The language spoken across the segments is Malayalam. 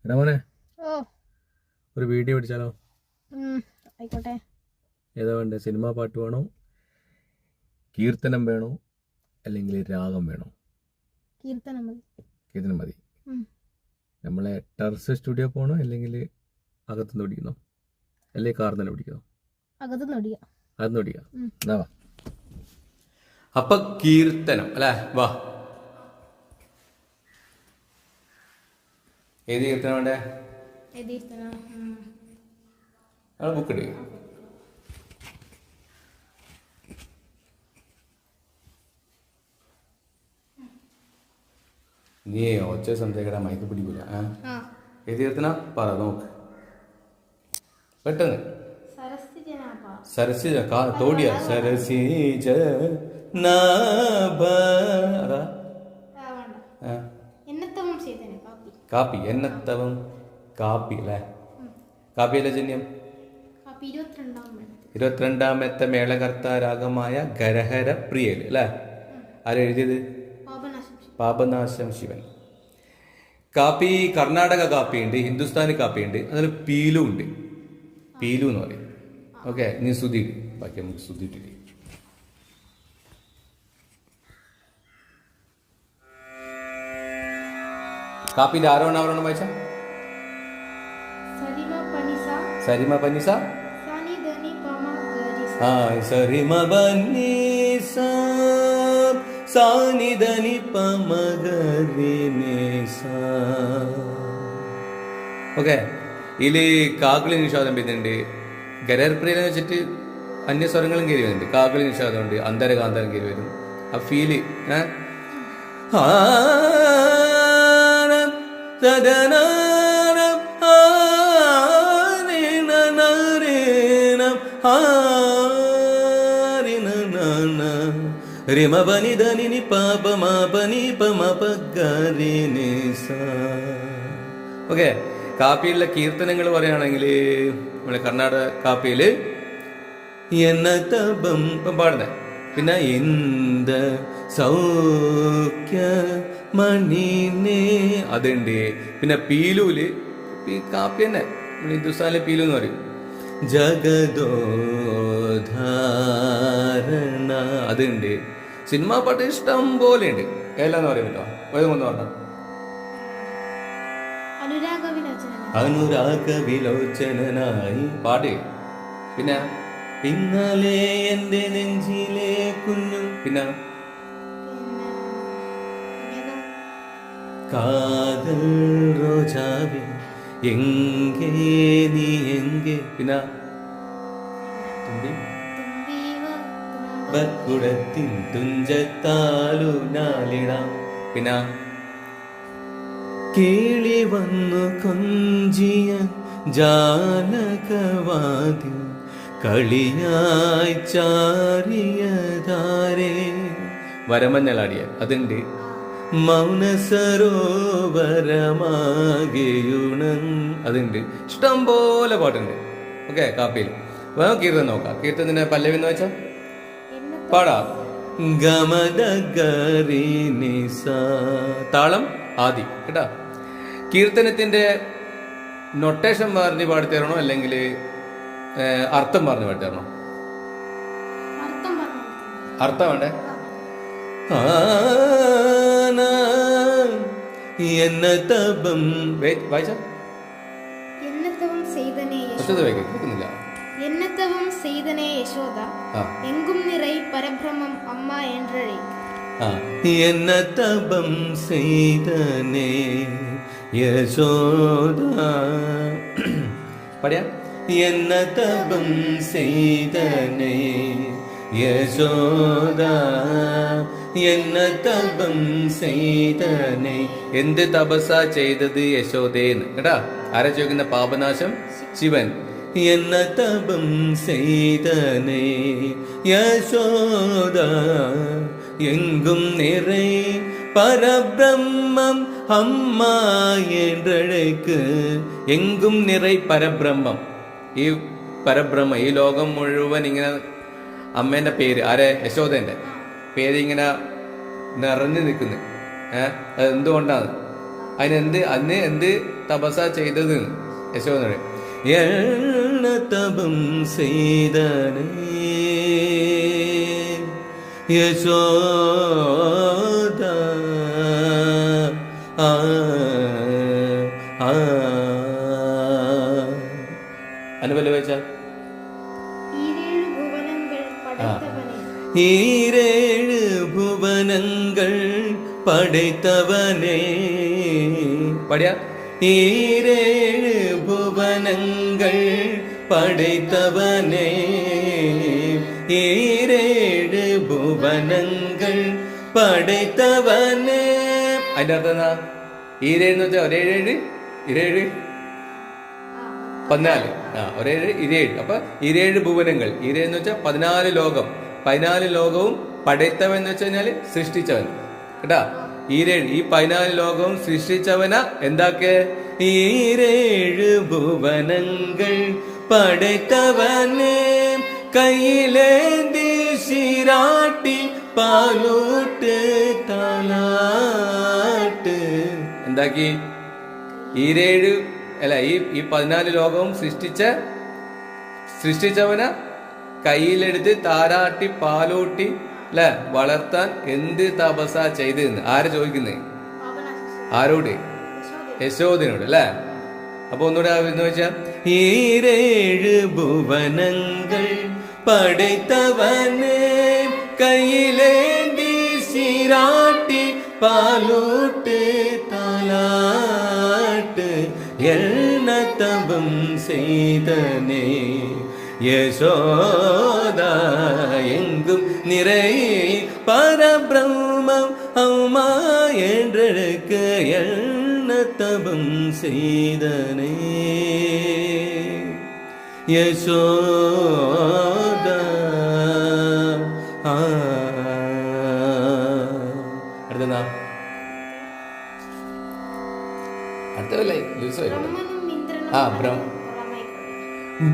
എടാ മോനെ, ഓ ഒരു വീഡിയോ പിടിച്ചാലോ? ആയിക്കോട്ടെ. ഏതാ വേണ്ടേ? സിനിമാ പാട്ട് വേണോ, കീർത്തനം വേണോ, അല്ലെങ്കിൽ രാഗം വേണോ? കീർത്തനം മതി. കീർത്തനം മതി. നമ്മളെ ടെറസ് സ്റ്റുഡിയോ പോകണോ, അല്ലെങ്കിൽ അകത്തുനിന്ന് പിടിക്കണോ, അല്ലെങ്കിൽ കാർ തന്നെ പിടിക്കണോ? അകത്തുനിന്ന് പിടിക്കാം. അകത്തുനിന്ന് പിടിക്കാം. എന്നാ വാ. അപ്പൊ കീർത്തനം അല്ലേ, വാ. ഏത് കീർത്തനം വേണ്ടേ? ബുക്ക് എടുക്കുക. നീ ഒച്ച സംസാരിക്കടാ, മയക്ക് പിടിക്കൂല. ഏത് കീർത്തന പറ നോക്ക് പെട്ടെന്ന്. സരസിജ തോടിയ സരസിജ കാപ്പി എന്നത്തവം കാപ്പി അല്ലേ? കാപ്പിയല്ലേ ജന്യം? 22ാമത്തെ മേളകർത്ത രാഗമായ ഗരഹര പ്രിയല് അല്ലേ? ആരെഴുതിയത്? പാപനാശം ശിവൻ. കാപ്പി കർണാടക കാപ്പി ഉണ്ട്, ഹിന്ദുസ്ഥാനി കാപ്പി ഉണ്ട്, അതിൽ പീലു ഉണ്ട്. പീലു എന്ന് പറയും. ഓക്കെ, നീ ശ്രുതി ബാക്കി നമുക്ക് ശ്രുതിയിട്ടില്ലേ. കാപ്പിന്റെ ആരോഹണം വായിച്ച സരിമ പനിസ സരിമ പനിസ സാനിധനി പമഗരിനേസ. ഓക്കെ, ഇതില് കാക്കിളി നിഷാദം വരുന്നുണ്ട്. ഗരർപ്രിയെന്ന് വെച്ചിട്ട് അന്യസ്വരങ്ങളും കയറി വരുന്നുണ്ട്. കാക്കിളി നിഷാദം ഉണ്ട്, അന്തരകാന്തരം കയറി വരും. ആ ഫീല് രിമപനിധനി പാപമാപനി പമപഗരിനേസ. ഓക്കെ, കാപ്പിയിലെ കീർത്തനങ്ങൾ പറയുകയാണെങ്കിൽ നമ്മളെ കർണാടക കാപ്പിയില് എന്നതപം പാടുന്നത്. പിന്നെ എന്ത സൗഖ്യ മണിനെ അതുണ്ട്. പിന്നെ പീലൂല് കാപ്പി തന്നെ ഹിന്ദുസ്ഥാനിലെ പീലു എന്ന് പറയും. ജഗദോധാരണ അതുണ്ട്. സിനിമാ പാട്ട് ഇഷ്ടം പോലെ ഉണ്ട്. ഏതാന്ന് പറയുമല്ലോ, ഒന്ന് പറഞ്ഞ അനുരാഗ വിലോചനായി പാട്ട്. പിന്നെ ഇന്നലെ എന്റെ നെഞ്ചിലെ കുഞ്ഞു. പിന്നെ കാതൽ റോജാവി എങ്കേ നീ എങ്കേ. പിന്നെ ബക്കുടത്തിൻ തുഞ്ചത്താലു നാലിടാം. പിന്നെ കേളി വന്നു കൊഞ്ചിയ ജാനകവാതിൽ കളിയായി ചാരിയതാരേ. വരമഞ്ഞളാടിയ അതുണ്ട്. മൗന സരോവരമാകെയുണൻ അതുണ്ട്. ഇഷ്ടം പോലെ പാട്ടുണ്ട്. ഓക്കെ, കാപ്പിയിൽ വേണം. കീർത്തനം നോക്കാം. കീർത്തനത്തിന്റെ പല്ലവി എന്ന് വെച്ചാൽ പാടാം. ഗമദഗരിനിസ താളം ആദി കേട്ടാ. കീർത്തനത്തിന്റെ നൊട്ടേഷൻ പറഞ്ഞ് പാടിത്തരണോ, അല്ലെങ്കിൽ അർത്ഥം പറഞ്ഞ് പാടിത്തരണോ? അർത്ഥം വേണ്ടേ? എന്നതപം വായിച്ച കേൾക്കുന്നില്ല. എന്നതവം ചെയ്തനേ യശോദ എങ്കും നിറൈ പരബ്രഹ്മം അമ്മ என்றழை. എന്നതപം ചെയ്തനേ യശോദ പറയാ. എന്നതപം ചെയ്തനേ യശോദ എന്നതപം ചെയ്തനേ. എന്ത് തപസ്സാ ചെയ്തത് യശോദേന്ന് കേട്ടാ. ആരാ ചോദിക്കുന്ന? പാപനാശം ശിവൻ. എന്നതപം ചെയ്തനേ യശോദ എങ്കും നിറൈ പരബ്രഹ്മം അമ്മ என்றழைക്ക്. എങ്കും നിറൈ പരബ്രഹ്മം. ഈ പരബ്രഹ്മ, ഈ ലോകം മുഴുവൻ ഇങ്ങനെ അമ്മേന്റെ പേര്, ആരെ? യശോദേന്റെ പേര് ഇങ്ങനെ നിറഞ്ഞു നിൽക്കുന്നു. അത് എന്തുകൊണ്ടാണ്? അന്ന് എന്ത് തപസ ചെയ്തത് യശോദ എണ്ണ തപം ചെയ്തനേ യശോദ അനുപല്ല വെച്ച ഈരേഴ് ഭുവനങ്ങൾ പടൈത്തവനേ പടിയ ഈരേഴ് ഭുവനങ്ങൾ പടൈത്തവനേ ഈരേഴ് ഭുവനങ്ങൾ പടൈത്തവനേ. അതിന്റെ അർത്ഥം എന്താ? ഈരേഴെന്ന് വെച്ചാൽ ഒരേഴ് ഇരേഴ് 14 ഒരേഴ് ഇരേഴ്. അപ്പൊ ഇരേഴ് ഭുവനങ്ങൾ, ഇരേന്ന് വെച്ചാൽ 14 ലോകം. 14 ലോകവും പടൈത്തവൻ എന്ന് വെച്ച് കഴിഞ്ഞാല് സൃഷ്ടിച്ചവൻ കേട്ടാ. ഈരേഴ് ഈ 14 ലോകവും സൃഷ്ടിച്ചവന എന്താക്കെ ഈരേഴ് ഭുവനങ്ങൾ പടൈത്തവനെ കയ്യിലേന്തി ശിരാട്ടി പാലൂട്ട് താലാട്ട്. എന്താക്കി? ഈരേഴ് അല്ല ഈ 14 ലോകവും സൃഷ്ടിച്ചവന കയ്യിലെടുത്ത് താരാട്ടി പാലൂട്ടി അല്ലെ വളർത്താൻ എന്ത് തപസ ചെയ്തെന്ന് ആര് ചോദിക്കുന്നേ? ആരോട്? യശോദനോട് അല്ലെ. അപ്പൊ ഒന്നുകൂടെ എന്ന് വെച്ചാ ഈരേഴ് ഭുവനങ്ങൾ പടൈത്തവനെ കയ്യിലേന്തി ശിരാട്ടി പാലൂട്ട് താലാട്ട് എണ്ണ തപം ചെയ്തനേ യശോദ എങ്കും നിறை பரபிரம்மம் அம்மா என்றெழுக்கு எண்ண தபம் செய்தனே யசோத. അടുത്ത അടുത്തല്ലേ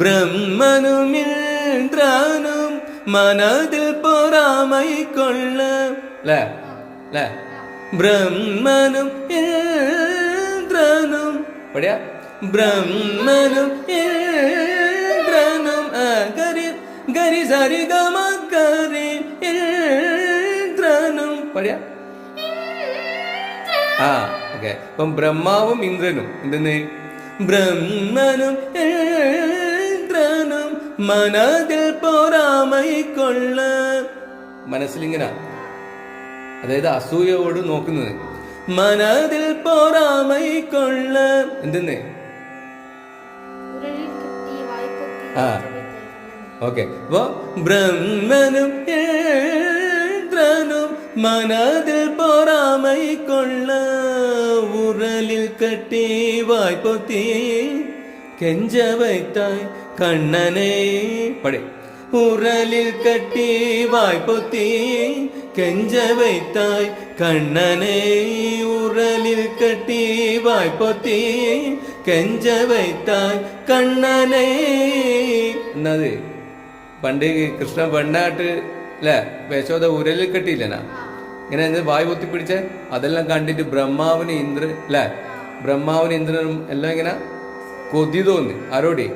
ബ്രഹ്മനും ഇന്ദ്രനും മനതിൽ പൊറാമൈ കൊള്ള അല്ലേ അല്ലേ. ബ്രഹ്മനും ഇന്ദ്രനും പഠിയാ ബ്രഹ്മനും ഇന്ദ്രനും ഗരി ഗരി സരി ഗമ ഗരി ഇന്ദ്രനും പഠിയാ. ഓക്കെ. അപ്പം ബ്രഹ്മാവും ഇന്ദ്രനും എന്തെന്ന്? ബ്രഹ്മനും ഇന്ദ്രനും മനതിൽ പൊറാമൈ കൊള്ള. മനസ്സിലിങ്ങനെ അതായത് അസൂയോട് നോക്കുന്നത്. മനതിൽ പൊറാമൈ കൊള്ള എന്തെന്ന്? ഓക്കെ. അപ്പൊ ബ്രഹ്മനും ഇന്ദ്രനും മനതിൽ പൊറാമൈ കൊള്ള ഉരലിൽ കട്ടി വായ്പൊത്തി കെഞ്ച വൈത്തായ് കണ്ണനെ പടേ. ഉരലിൽ കട്ടി വായ്പൊത്തി കെഞ്ച വൈത്തായ് കണ്ണനെ ഉരലിൽ കട്ടി വായ്പൊത്തി കെഞ്ച വൈത്തായ് കണ്ണനെ. എന്നത് പണ്ട് കൃഷ്ണ പെണ്ണാട്ട് അല്ലെ യശോദ ഉരലിൽ കെട്ടിയില്ലനാ ഇങ്ങനെ വായു പൊത്തി പിടിച്ച അതെല്ലാം കണ്ടിട്ട് ബ്രഹ്മാവിന് ഇന്ദ്രൻ അല്ലെ ബ്രഹ്മാവിന് ഇന്ദ്രനും എല്ലാം ഇങ്ങനെ കൊതി തോന്നി. ആരോട്?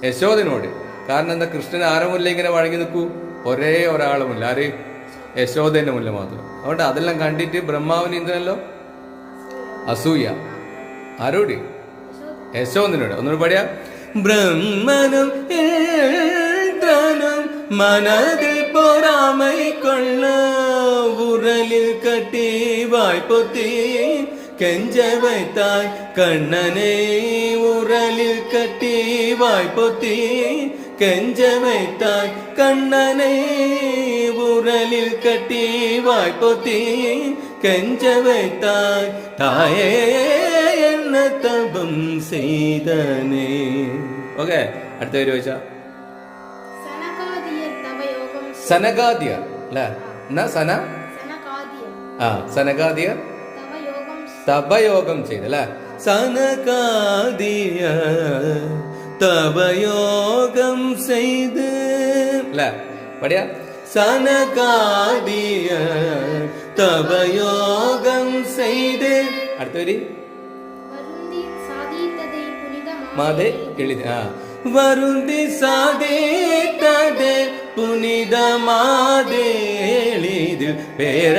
യശോദനോട്. കാരണം എന്താ? കൃഷ്ണൻ ആരുമില്ല ഇങ്ങനെ വഴങ്ങി നിൽക്കൂ, ഒരേ ഒരാളുമില്ല. ആര്? യശോദന്റെ മുല്ല മാത്രം. അതുകൊണ്ട് അതെല്ലാം കണ്ടിട്ട് ബ്രഹ്മാവിന് ഇന്ദ്രനല്ലോ അസൂയ. ആരോട്? യശോദനോട്. ഒന്നുകൂടെ പറയാ ബ്രഹ്മനും ഇന്ദ്രനും മനതിൽ പൊറാമൈ കൊള്ള ഉരലിൽ കട്ടി വായ്പൊത്തി കെഞ്ച വൈത്തായ് കണ്ണനെ ഉരലിൽ കട്ടി വായ്പൊത്തി കെഞ്ച വൈത്തായ് കണ്ണനെ ഉരലിൽ കട്ടി വായ്പൊത്തി കെഞ്ച വൈത്തായ് തായേ എണ്ണ തപം ചെയ്തനേ. ഓക്കെ. അടുത്ത പേര് ചോദിച്ചാ സനകാദിയർ അല്ലെ. എന്നാ സനകാദിയർ തപയോഗം ചെയ്തല്ലേ. സനകാദിയ തപയോഗം ചെയ്ത് അല്ലെ പഠിയ. സനകാദിയ തപയോഗം ചെയ്ത്. അടുത്ത വരി മാതേ എഴുതി വരുന്തി സാദേ തദേ പുനിത മാതേ എഴുതി പേര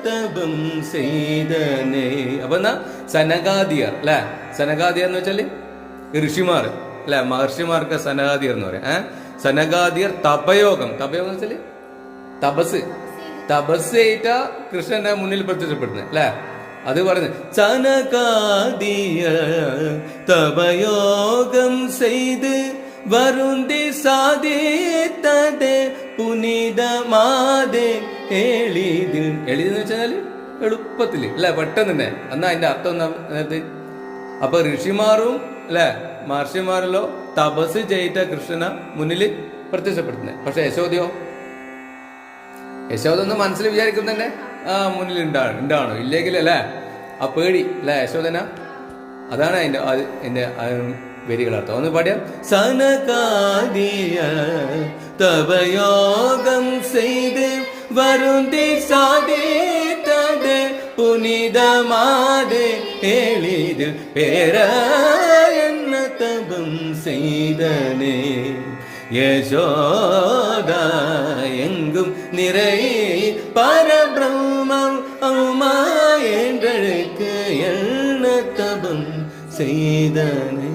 തപം ചെയ്തനേ. അപ്പൊ എന്നാ സനകാദിയർ അല്ലെ, സനകാദിയർ എന്ന് വെച്ചാല് ഋഷിമാർ അല്ലെ, മഹർഷിമാർക്ക് സനകാദിയർ എന്ന് പറയാം. സനകാദിയർ തപയോഗം, തപയോഗം എന്ന് വെച്ചാല് തപസ്, തപസ് ചെയ്ത കൃഷ്ണന്റെ മുന്നിൽ പ്രത്യക്ഷപ്പെടുന്നത് അല്ലെ. അത് പറഞ്ഞു സനകാദിയ തപയോഗം ചെയ്ത് വരുന്തി സാധിത്തത് പുനിത മാതേ എളിതിൽ. എളിതെന്ന് വെച്ചാൽ എളുപ്പത്തില് അല്ലെ, പെട്ടെന്ന് തന്നെ. എന്നാ അതിന്റെ അർത്ഥം എന്താ? അപ്പൊ ഋഷിമാറും അല്ലെ മഹർഷിമാരല്ലോ തപസ് ചെയ്ത കൃഷ്ണന മുന്നിൽ പ്രത്യക്ഷപ്പെടുത്തുന്നത്. പക്ഷെ യശോദയോ, യശോദ ഒന്ന് മനസ്സിൽ വിചാരിക്കുന്നതന്നെ മുന്നിൽ ഉണ്ടാണോ ഇല്ലെങ്കിൽ അല്ലെ ആ പേടി അല്ലെ യശോദന. അതാണ് അതിന്റെ വരികളർത്ഥം. ഒന്ന് പാടിയ സനകാദിയ തപയോഗം ചെയ്ത് വരുന്തി സാധിത്തത് പുനിത മാതേ എളിത് പേര തപം ചെയ്തനേ. യശോദ എങ്കും നിறை പരബ്രഹ്മം അമ്മ என்றழைக்கு എണ്ണ തപം ചെയ്തനേ.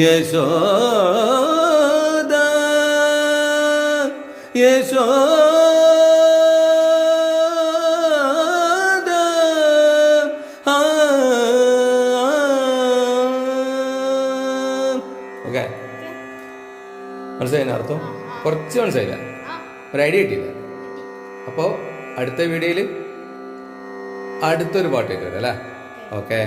യശോദ യശോദ ഓക്കെ, മനസ്സിലായി അർത്ഥം? കുറച്ച് മനസ്സിലായില്ല, ഒരു ഐഡിയ കിട്ടിയില്ല. അപ്പോൾ അടുത്ത വീഡിയോയിൽ അടുത്തൊരു പാട്ട് കേൾക്കാം അല്ലേ. ഓക്കെ.